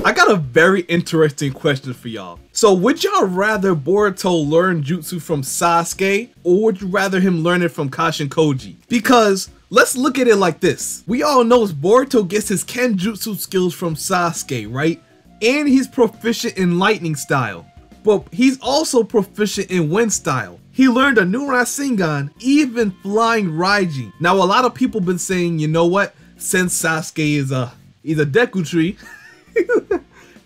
I got a very interesting question for y'all. So would y'all rather Boruto learn jutsu from Sasuke, or would you rather him learn it from KASHIN Koji? Because let's look at it like this. We all know Boruto gets his Kenjutsu skills from Sasuke, right? And he's proficient in lightning style, but he's also proficient in wind style. He learned a new Rasengan, even flying RAIJIN. Now a lot of people been saying, you know what? Since Sasuke is a Deku tree,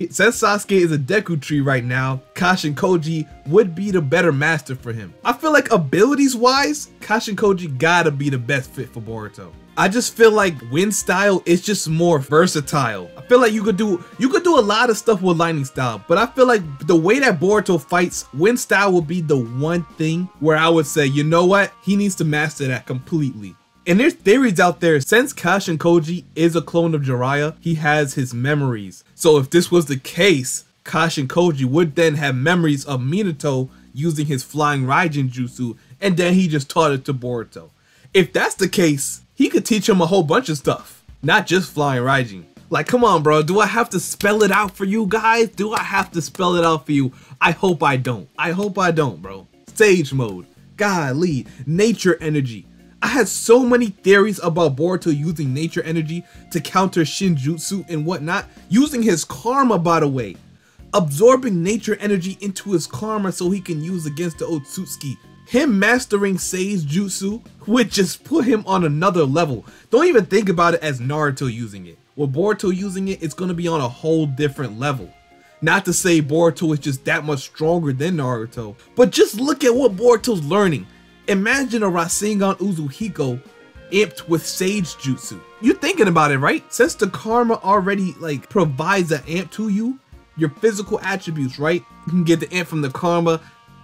since Sasuke is a Deku tree right now, KASHIN Koji would be the better master for him. I feel like abilities wise, KASHIN Koji gotta be the best fit for Boruto. I just feel like wind style is just more versatile. I feel like you could do a lot of stuff with lightning style, but I feel like the way that Boruto fights, wind style will be the one thing where I would say, you know what, he needs to master that completely. And there's theories out there, since KASHIN Koji is a clone of Jiraiya, he has his memories. So if this was the case, KASHIN Koji would then have memories of Minato using his flying RAIJIN jutsu, and then he just taught it to Boruto. If that's the case, he could teach him a whole bunch of stuff, not just flying RAIJIN. Like, come on, bro, do I have to spell it out for you guys? Do I have to spell it out for you? I hope I don't. I hope I don't, bro. Sage mode, golly, nature energy. I had so many theories about Boruto using nature energy to counter Shinjutsu and whatnot, using his karma, by the way. Absorbing nature energy into his karma so he can use against the Otsutsuki. Him mastering Sage Jutsu would just put him on another level. Don't even think about it as Naruto using it. With Boruto using it, it's going to be on a whole different level. Not to say Boruto is just that much stronger than Naruto, but just look at what Boruto's learning. Imagine a Rasengan UZUHIKO amped with Sage Jutsu. You're thinking about it, right? Since the karma already like provides an amp to you, your physical attributes, right? You can get the amp from the karma,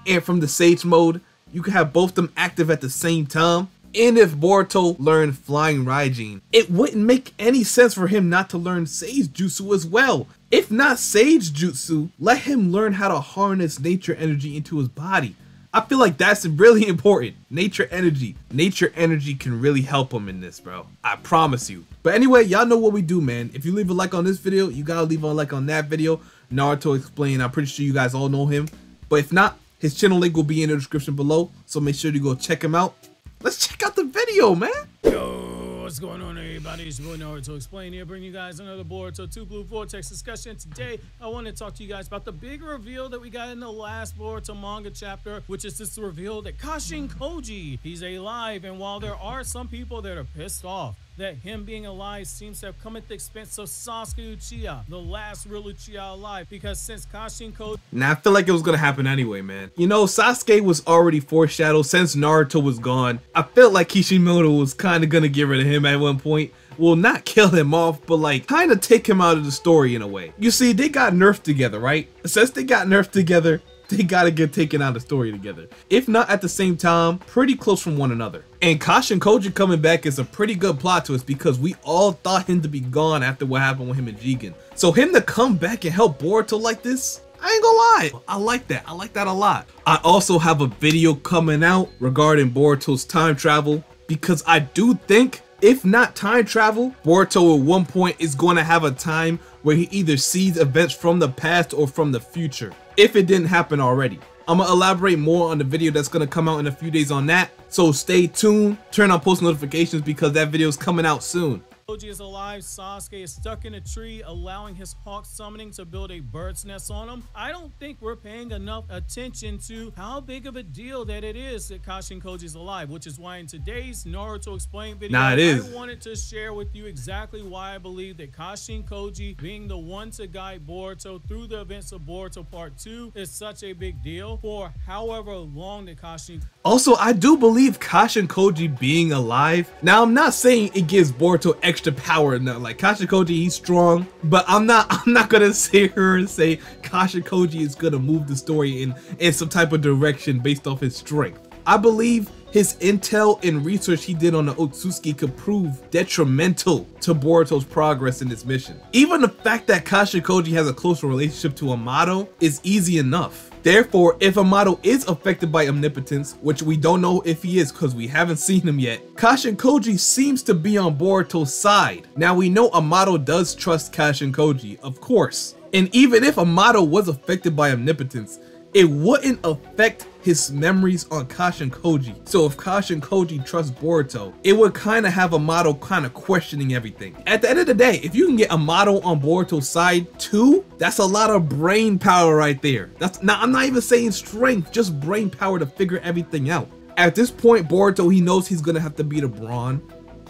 amp from the Sage mode. You can have both them active at the same time. And if Boruto learned flying RAIJIN, it wouldn't make any sense for him not to learn Sage Jutsu as well. If not Sage Jutsu, let him learn how to harness nature energy into his body. I feel like that's really important. Nature energy. Nature energy can really help him in this, bro. I promise you. But anyway, y'all know what we do, man. If you leave a like on this video, you gotta leave a like on that video. Naruto Explained, I'm pretty sure you guys all know him. But if not, his channel link will be in the description below, so make sure to go check him out. Let's check out the video, man. Yo, what's going on, everybody? It's your boy Naruto Explained here, bringing you guys another Boruto 2 Blue Vortex discussion. Today, I want to talk to you guys about the big reveal that we got in the last Boruto manga chapter, which is this reveal that KASHIN Koji, he's alive, and while there are some people that are pissed off that him being alive seems to have come at the expense of Sasuke Uchiha, the last real Uchiha alive, because since KASHIN Koji... Now, I feel like it was gonna happen anyway, man. You know, Sasuke was already foreshadowed since Naruto was gone. I felt like Kishimoto was kind of gonna get rid of him at one point. Well, not kill him off, but like kind of take him out of the story in a way. You see, they got nerfed together, right? Since they got nerfed together, they gotta get taken out of the story together. If not at the same time, pretty close from one another. And KASHIN Koji coming back is a pretty good plot twist because we all thought him to be gone after what happened with him and JOUGAN. So him to come back and help Boruto like this, I ain't gonna lie, I like that. I like that a lot. I also have a video coming out regarding Boruto's time travel because I do think, if not time travel, Boruto at one point is going to have a time where he either sees events from the past or from the future, if it didn't happen already. I'm gonna elaborate more on the video that's gonna come out in a few days on that, so stay tuned, turn on post notifications because that video is coming out soon. Koji is alive, Sasuke is stuck in a tree, allowing his hawk summoning to build a bird's nest on him. I don't think we're paying enough attention to how big of a deal that it is that KASHIN Koji is alive, which is why in today's Naruto Explained video, I wanted to share with you exactly why I believe that KASHIN Koji being the one to guide Boruto through the events of Boruto Part 2 is such a big deal for however long that KASHIN... Also, I do believe KASHIN Koji being alive, now I'm not saying it gives Boruto extra power. Now, like KASHIN Koji, he's strong, but I'm not gonna sit here and say KASHIN Koji is gonna move the story in some type of direction based off his strength. I believe his intel and research he did on the Otsutsuki could prove detrimental to Boruto's progress in this mission. Even the fact that Kashin Koji has a closer relationship to Amato is easy enough. Therefore, if Amato is affected by omnipotence, which we don't know if he is because we haven't seen him yet, Kashin Koji seems to be on Boruto's side. Now we know Amato does trust Kashin Koji, of course. And even if Amato was affected by omnipotence, it wouldn't affect his memories on Kashin Koji. So if Kashin Koji trusts Boruto, it would kind of have Amato kind of questioning everything. At the end of the day, if you can get Amato on Boruto's side too, that's a lot of brain power right there. I'm not even saying strength, just brain power to figure everything out. At this point, Boruto, he knows he's gonna have to be the brawn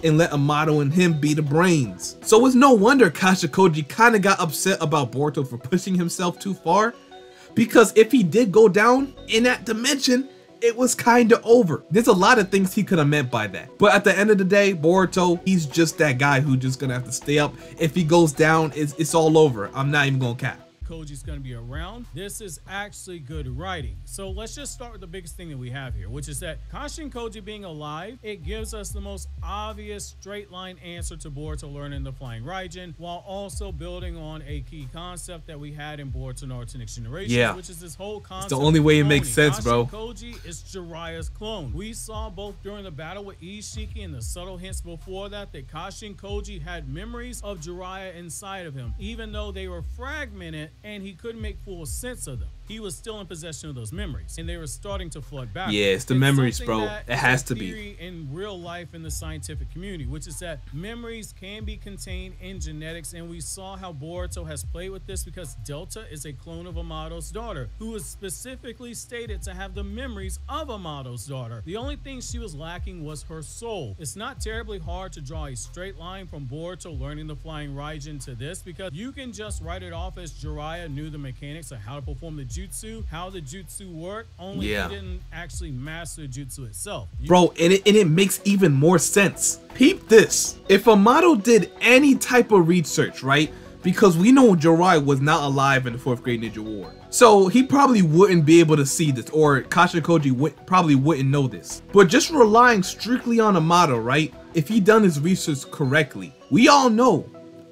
and let Amato and him be the brains. So it's no wonder Kashin Koji kind of got upset about Boruto for pushing himself too far. Because if he did go down in that dimension, it was kind of over. There's a lot of things he could have meant by that. But at the end of the day, Boruto, he's just that guy who's just gonna have to stay up. If he goes down, it's all over. I'm not even gonna cap. Koji's going to be around. This is actually good writing. So let's just start with the biggest thing that we have here, which is that Kashin Koji being alive, it gives us the most obvious straight line answer to Boruto learning the Flying Raijin, while also building on a key concept that we had in Boruto Naruto Next Generation, which is this whole concept. It's the only way it makes sense, bro. Kashin Koji is Jiraiya's clone. We saw both during the battle with Ishiki and the subtle hints before that Kashin Koji had memories of Jiraiya inside of him, even though they were fragmented and he couldn't make full sense of them. He was still in possession of those memories, and they were starting to flood back. Yeah, it's the memories, bro. It has to be. In real life in the scientific community, which is that memories can be contained in genetics, and we saw how Boruto has played with this because Delta is a clone of Amato's daughter, who is specifically stated to have the memories of Amato's daughter. The only thing she was lacking was her soul. It's not terribly hard to draw a straight line from Boruto learning the Flying Raijin to this, because you can just write it off as Jiraiya knew the mechanics of how to perform the jutsu, how the jutsu worked, only he didn't actually master the jutsu itself. Bro, and it makes even more sense. Peep this. If Amato did any type of research, right? Because we know Jiraiya was not alive in the 4th grade Ninja War. So he probably wouldn't be able to see this, or Kashin Koji probably wouldn't know this. But just relying strictly on Amato, right? If he done his research correctly, we all know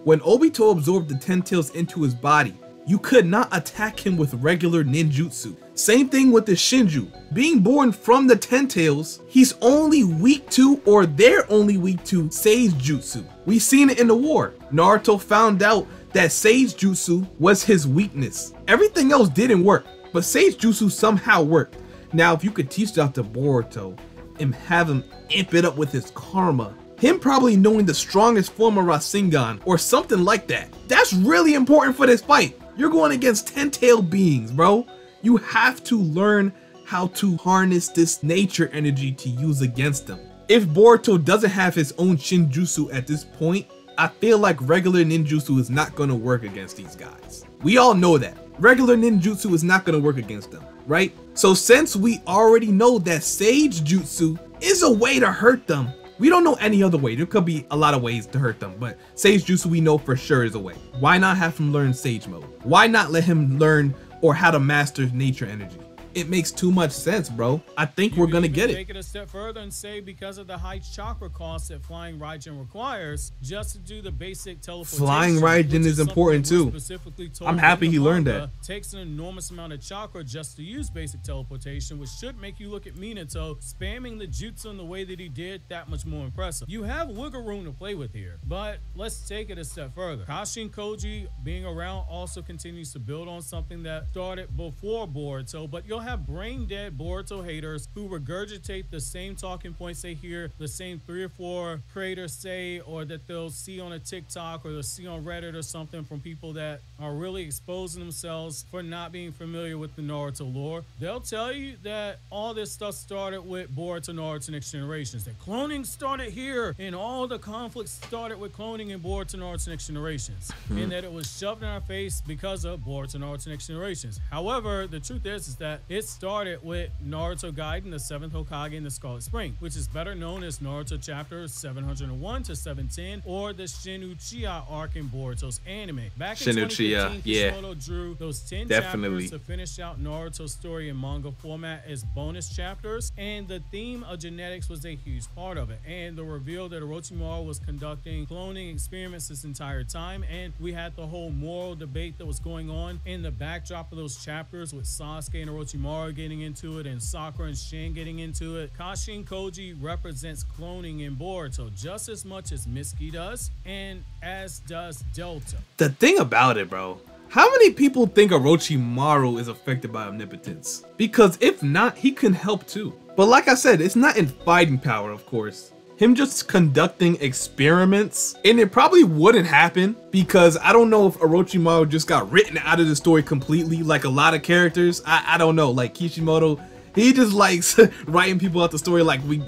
when Obito absorbed the 10 tails into his body, you could not attack him with regular ninjutsu. Same thing with the Shinju. Being born from the 10 tails, he's only weak to, or they're only weak to, Sage Jutsu. We've seen it in the war. Naruto found out that Sage Jutsu was his weakness. Everything else didn't work, but Sage Jutsu somehow worked. Now, if you could teach that to Boruto and have him imp it up with his karma, him probably knowing the strongest form of Rasengan or something like that, that's really important for this fight. You're going against 10-tailed beings, bro. You have to learn how to harness this nature energy to use against them. If Boruto doesn't have his own Shinjutsu at this point, I feel like regular ninjutsu is not going to work against these guys. We all know that. Regular ninjutsu is not going to work against them, right? So since we already know that Sage Jutsu is a way to hurt them, we don't know any other way. There could be a lot of ways to hurt them, but Sage Jutsu we know for sure is a way. Why not have him learn Sage Mode? Why not let him learn or how to master nature energy? It makes too much sense, bro. I think we're gonna get it. Take it a step further and say because of the high chakra cost that Flying Raijin requires, just to do the basic teleportation. Flying Raijin is important too. I'm happy he learned that. Takes an enormous amount of chakra just to use basic teleportation, which should make you look at Minato spamming the jutsu in the way that he did that much more impressive. You have wiggle room to play with here, but let's take it a step further. Kashin Koji being around also continues to build on something that started before Boruto, but you'll have brain dead Boruto haters who regurgitate the same talking points they hear the same 3 or 4 creators say, or that they'll see on a TikTok or they'll see on Reddit or something from people that are really exposing themselves for not being familiar with the Naruto lore. They'll tell you that all this stuff started with Boruto Naruto Next Generations, that cloning started here and all the conflicts started with cloning in Boruto Naruto Next Generations, and that it was shoved in our face because of Boruto Naruto Next Generations. However, the truth is that It started with Naruto Gaiden, the 7th Hokage in the Scarlet Spring, which is better known as Naruto chapters 701 to 710, or the Shin-Uchiha arc in Boruto's anime. Back in 2015, Kishimoto drew those 10 chapters to finish out Naruto's story in manga format as bonus chapters, and the theme of genetics was a huge part of it, and the reveal that Orochimaru was conducting cloning experiments this entire time, and we had the whole moral debate that was going on in the backdrop of those chapters with Sasuke and Orochimaru getting into it and Sakura and Shin getting into it. Kashin Koji represents cloning in Boruto just as much as Mitsuki does, and as does Delta. The thing about it, bro, how many people think Orochimaru is affected by omnipotence? Because if not, he can help too. But like I said, it's not in fighting power, of course. Him just conducting experiments, and it probably wouldn't happen because I don't know if Orochimaru just got written out of the story completely like a lot of characters. I don't know, like Kishimoto, he just likes writing people out the story like we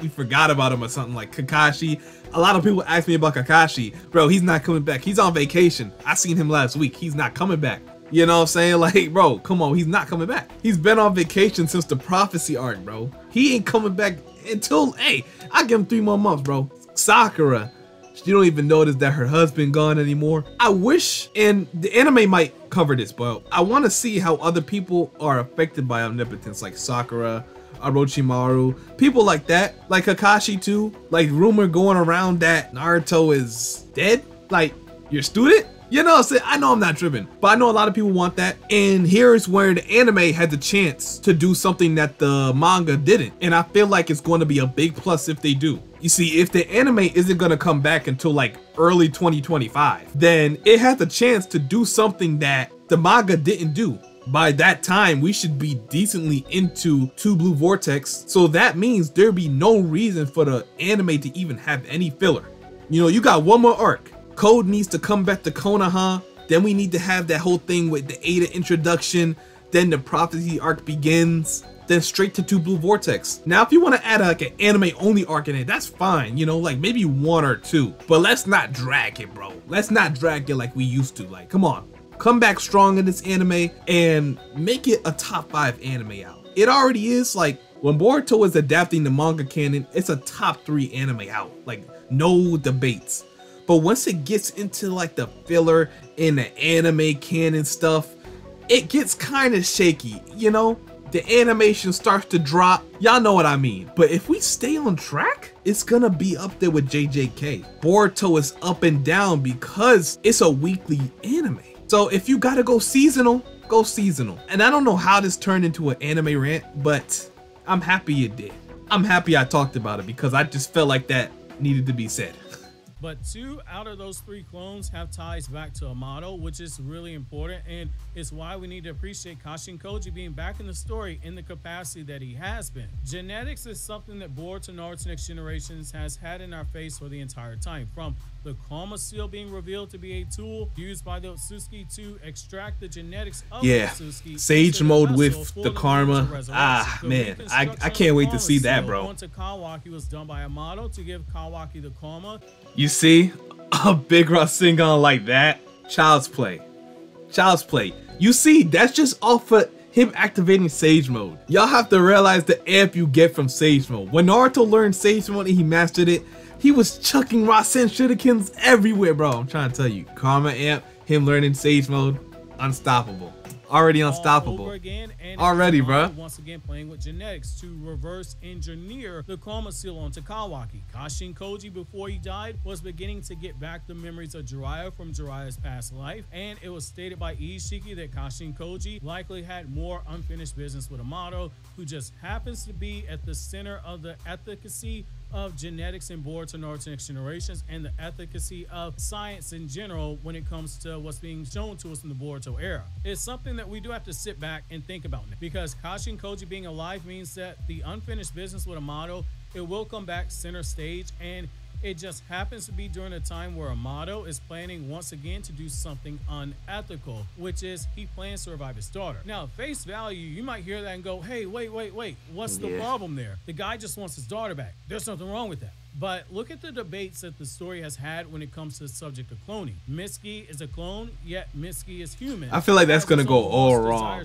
forgot about him or something. Like Kakashi, a lot of people ask me about Kakashi. Bro, he's not coming back. He's on vacation. I seen him last week. He's not coming back. You know what I'm saying? Like, bro, come on, he's not coming back. He's been on vacation since the prophecy arc, bro. He ain't coming back until, hey, I give him 3 more months, bro. Sakura, she don't even notice that her husband gone anymore. I wish, and the anime might cover this, but I want to see how other people are affected by omnipotence, like Sakura, Orochimaru, people like that, like Kakashi too. Like rumor going around that Naruto is dead, like your student. You know what I'm saying? I know I'm not tripping, but I know a lot of people want that. And here's where the anime had the chance to do something that the manga didn't. And I feel like it's going to be a big plus if they do. You see, if the anime isn't going to come back until like early 2025, then it has the chance to do something that the manga didn't do. By that time, we should be decently into Two Blue Vortex. So that means there'd be no reason for the anime to even have any filler. You know, you got one more arc. Code needs to come back to Konoha. Then we need to have that whole thing with the Ada introduction. Then the prophecy arc begins. Then straight to Two Blue Vortex. Now, if you want to add like an anime only arc in it, that's fine. You know, like maybe 1 or 2. But let's not drag it, bro. Let's not drag it like we used to. Like, come on. Come back strong in this anime and make it a top 5 anime out. It already is. Like, when Boruto is adapting the manga canon, it's a top 3 anime out. Like, no debates. But once it gets into like the filler and the anime canon stuff, it gets kind of shaky, you know? The animation starts to drop. Y'all know what I mean. But if we stay on track, it's gonna be up there with JJK. Boruto is up and down because it's a weekly anime. So if you gotta go seasonal, go seasonal. And I don't know how this turned into an anime rant, but I'm happy it did. I'm happy I talked about it because I just felt like that needed to be said. But 2 out of those 3 clones have ties back to Amato, which is really important, and it's why we need to appreciate Kashin Koji being back in the story in the capacity that he has been. Genetics is something that Boruto Naruto Next Generations has had in our face for the entire time, from the Karma Seal being revealed to be a tool used by the Otsutsuki to extract the genetics of the Otsutsuki. Sage mode with the Karma. Man, I can't wait to see that, bro. To Kawaki was done by Amato to give Kawaki the Karma. You see, a big Rasengan like that, child's play. Child's play. You see, that's just off of him activating Sage mode. Y'all have to realize the amp you get from Sage mode. When Naruto learned Sage mode and he mastered it, he was chucking Rasen shurikens everywhere, bro. I'm trying to tell you. Karma amp, him learning Sage mode, unstoppable. Already unstoppable. Already, bro. Once again playing with genetics to reverse engineer the Karma Seal onto Kawaki. Kashin Koji, before he died, was beginning to get back the memories of Jiraiya from Jiraiya's past life, and it was stated by Ishiki that Kashin Koji likely had more unfinished business with Amato, who just happens to be at the center of the efficacy of genetics in Boruto Naruto Next Generations and the efficacy of science in general when it comes to what's being shown to us in the Boruto era. It's something that we do have to sit back and think about, because Kashin Koji being alive means that the unfinished business with Amato, it will come back center stage, and it just happens to be during a time where Amato is planning once again to do something unethical, which is he plans to revive his daughter. Now, face value, you might hear that and go, hey, wait, what's the problem there? The guy just wants his daughter back. There's something wrong with that. But look at the debates that the story has had when it comes to the subject of cloning. Mitsuki is a clone, yet Mitsuki is human. I feel like that's gonna go all wrong.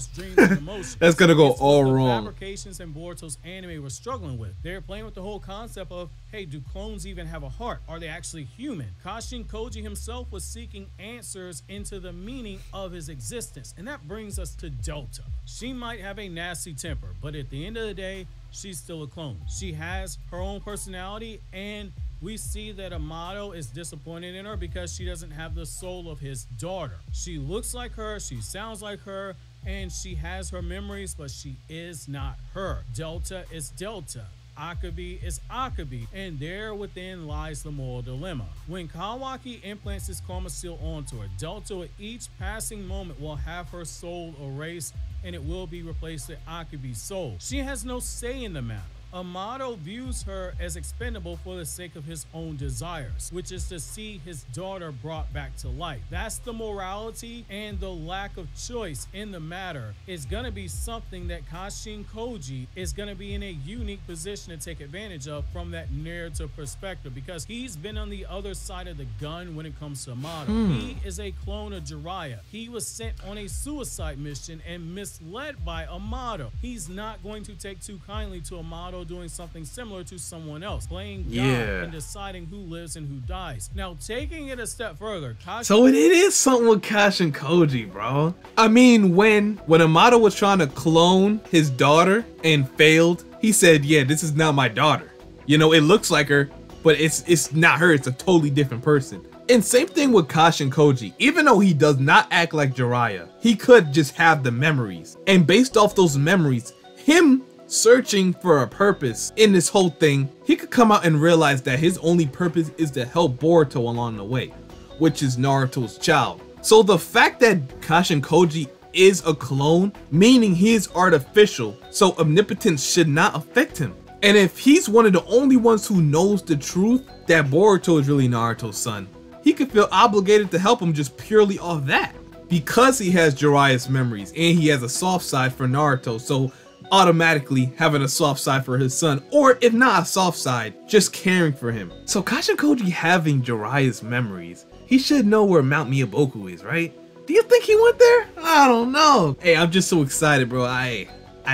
That's gonna go all wrong. Fabrications and Boruto's anime were struggling with. They're playing with the whole concept of, hey, do clones even have a heart? Are they actually human? Kashin Koji himself was seeking answers into the meaning of his existence. And that brings us to Delta. She might have a nasty temper, but at the end of the day, she's still a clone. She has her own personality, and we see that Amato is disappointed in her because she doesn't have the soul of his daughter. She looks like her, she sounds like her, and she has her memories, but she is not her. Delta is Delta. Akabe is Akabe, and there within lies the moral dilemma. When Kawaki implants his karma seal onto her, Delta at each passing moment will have her soul erased, and it will be replaced with Akabe's soul. She has no say in the matter. Amato views her as expendable for the sake of his own desires, which is to see his daughter brought back to life. That's the morality, and the lack of choice in the matter is going to be something that Kashin Koji is going to be in a unique position to take advantage of from that narrative perspective, because he's been on the other side of the gun when it comes to Amato. He is a clone of Jiraiya. He was sent on a suicide mission and misled by Amato. He's not going to take too kindly to Amato doing something similar to someone else, playing God and deciding who lives and who dies. Now, taking it a step further, so it is something with Kashin Koji, bro. I mean, when Amato was trying to clone his daughter and failed, he said, yeah, this is not my daughter. You know, it looks like her, but it's not her. It's a totally different person. And same thing with Kashin Koji. Even though he does not act like Jiraiya, he could just have the memories. And based off those memories, him searching for a purpose in this whole thing, he could come out and realize that his only purpose is to help Boruto along the way, which is Naruto's child. So the fact that Kashin Koji is a clone, meaning he is artificial, so omnipotence should not affect him. And if he's one of the only ones who knows the truth that Boruto is really Naruto's son, he could feel obligated to help him just purely off that, because he has Jiraiya's memories and he has a soft side for Naruto, so automatically having a soft side for his son, or if not a soft side, just caring for him. So Kashin Koji having Jiraiya's memories, he should know where Mount Miyaboku is, right? Do you think he went there? I don't know. Hey, I'm just so excited, bro. I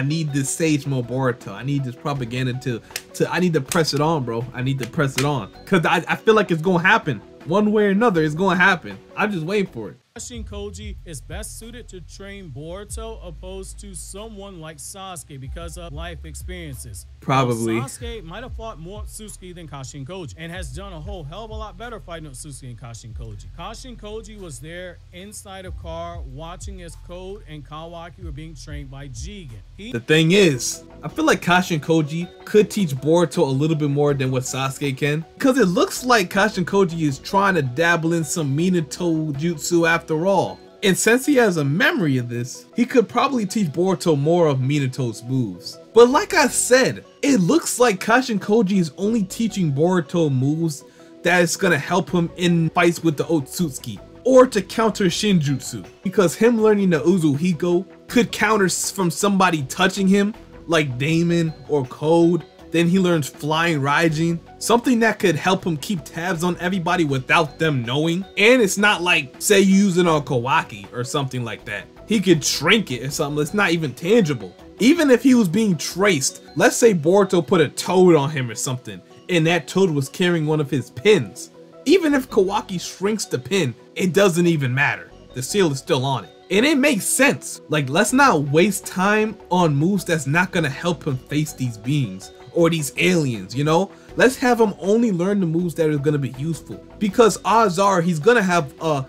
need this Sage Mode Boruto. I need this propaganda I need to press it on, bro. I need to press it on, because I feel like it's gonna happen. One way or another, it's gonna happen. I'm just waiting for it. Kashin Koji is best suited to train Boruto opposed to someone like Sasuke because of life experiences. Probably. Sasuke might have fought more Otsutsuki than Kashin Koji and has done a whole hell of a lot better fighting Otsutsuki than Kashin Koji. Kashin Koji was there inside a car watching as Code and Kawaki were being trained by JOUGAN. The thing is, I feel like Kashin Koji could teach Boruto a little bit more than what Sasuke can, because it looks like Kashin Koji is trying to dabble in some Minato jutsu after all. And since he has a memory of this, he could probably teach Boruto more of Minato's moves. But like I said, it looks like Kashin Koji is only teaching Boruto moves that is gonna help him in fights with the Otsutsuki, or to counter Shinjutsu, because him learning the UZUHIKO could counter from somebody touching him, like Damon or Code. Then he learns flying RAIJIN, something that could help him keep tabs on everybody without them knowing. And it's not like, say you use it on Kawaki or something like that. He could shrink it or something that's not even tangible. Even if he was being traced, let's say Boruto put a toad on him or something, and that toad was carrying one of his pins. Even if Kawaki shrinks the pin, it doesn't even matter. The seal is still on it. And it makes sense. Like, let's not waste time on moves that's not gonna help him face these beings or these aliens, you know? Let's have him only learn the moves that are gonna be useful. Because odds are he's gonna have a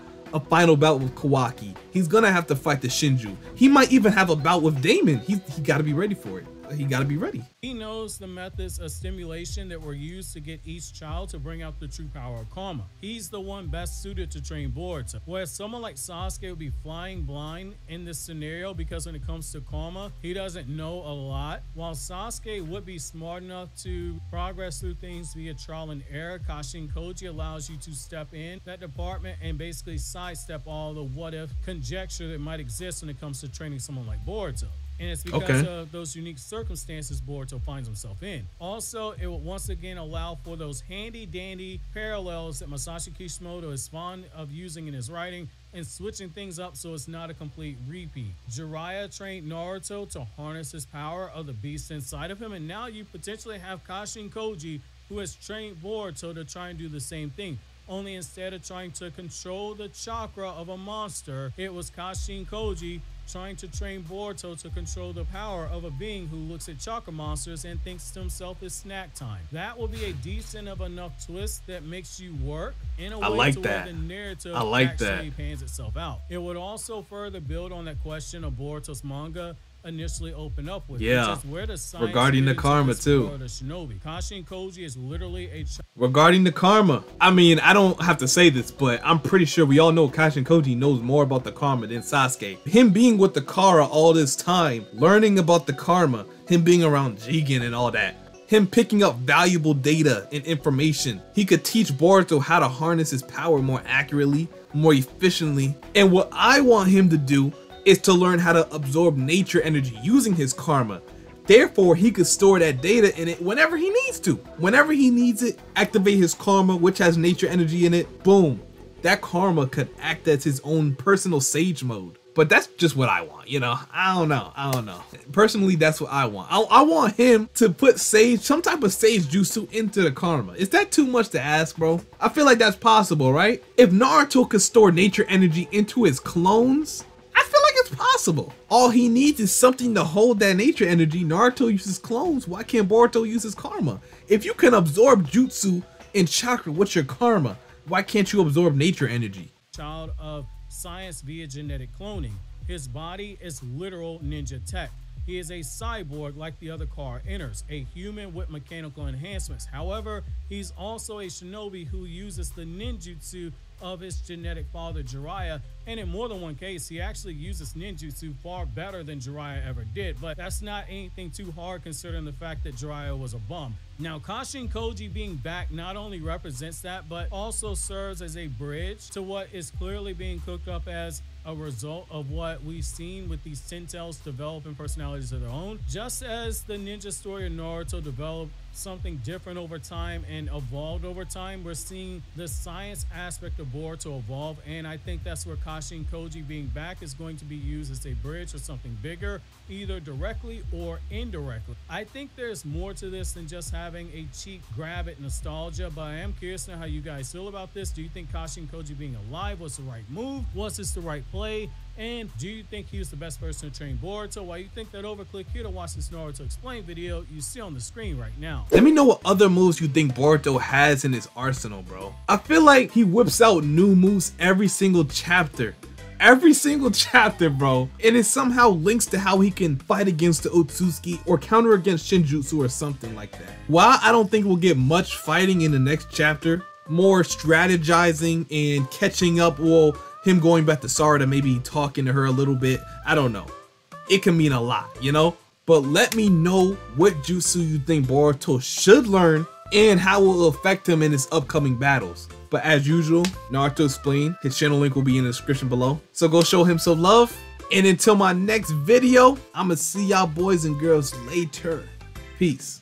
final bout with Kawaki. He's gonna have to fight the Shinju. He might even have a bout with Damon. He gotta be ready for it. He gotta be ready. He knows the methods of stimulation that were used to get each child to bring out the true power of karma. He's the one best suited to train Boruto. Whereas someone like Sasuke would be flying blind in this scenario because when it comes to karma, he doesn't know a lot. While Sasuke would be smart enough to progress through things via trial and error, Kashin Koji allows you to step in that department and basically sidestep all the what if conjecture that might exist when it comes to training someone like Boruto. And it's because of those unique circumstances Boruto finds himself in. Also, it will once again allow for those handy-dandy parallels that Masashi Kishimoto is fond of using in his writing and switching things up so it's not a complete repeat. Jiraiya trained Naruto to harness his power of the beast inside of him, and now you potentially have Kashin Koji, who has trained Boruto to try and do the same thing. Only instead of trying to control the chakra of a monster, it was Kashin Koji trying to train Boruto to control the power of a being who looks at chakra monsters and thinks to himself it's snack time. That will be a decent of enough twist that makes you work in a way where the narrative actually pans itself out. It would also further build on that question of Boruto's manga initially open up with, which is where the science regarding the karma too. The shinobi. Kashin Koji is literally a regarding the karma. I mean, I don't have to say this, but I'm pretty sure we all know Kashin Koji knows more about the karma than Sasuke. Him being with the Kara all this time, learning about the karma, him being around Jigen and all that, him picking up valuable data and information. He could teach Boruto how to harness his power more accurately, more efficiently. And what I want him to do is to learn how to absorb nature energy using his karma. Therefore, he could store that data in it whenever he needs to. Whenever he needs it, activate his karma, which has nature energy in it, boom. That karma could act as his own personal sage mode. But that's just what I want, you know? I don't know. Personally, that's what I want. I want him to put some type of sage jutsu into the karma. Is that too much to ask, bro? I feel like that's possible, right? If Naruto could store nature energy into his clones, I feel like it's possible. All he needs is something to hold that nature energy. Naruto uses clones. Why can't Boruto use his karma? If you can absorb jutsu and chakra with your karma, why can't you absorb nature energy? Child of science via genetic cloning. His body is literal ninja tech. He is a cyborg like the other car enters, a human with mechanical enhancements. However, he's also a shinobi who uses the ninjutsu of his genetic father Jiraiya, and in more than one case he actually uses ninjutsu far better than Jiraiya ever did, but that's not anything too hard considering the fact that Jiraiya was a bum. Now Kashin Koji being back not only represents that, but also serves as a bridge to what is clearly being cooked up as a result of what we've seen with these Ten Tails developing personalities of their own. Just as the ninja story of Naruto developed something different over time and evolved over time, we're seeing the science aspect of Boruto evolve, and I think that's where Kashin Koji being back is going to be used as a bridge or something bigger, either directly or indirectly. I think there's more to this than just having a cheap grab at nostalgia, but I am curious to know how you guys feel about this. Do you think Kashin Koji being alive was the right move? Was this the right play? And do you think he was the best person to train Boruto? While you think that over, click here to watch this Naruto Explain video you see on the screen right now. Let me know what other moves you think Boruto has in his arsenal, bro. I feel like he whips out new moves every single chapter. Every single chapter, bro. And it somehow links to how he can fight against the Otsutsuki or counter against Shinjutsu or something like that. While I don't think we'll get much fighting in the next chapter, more strategizing and catching up, well, him going back to Sarada, maybe talking to her a little bit, I don't know. It can mean a lot, you know? But let me know what jutsu you think Boruto should learn and how it will affect him in his upcoming battles. But as usual, Naruto Explain, his channel link will be in the description below. So go show him some love. And until my next video, I'ma see y'all boys and girls later. Peace.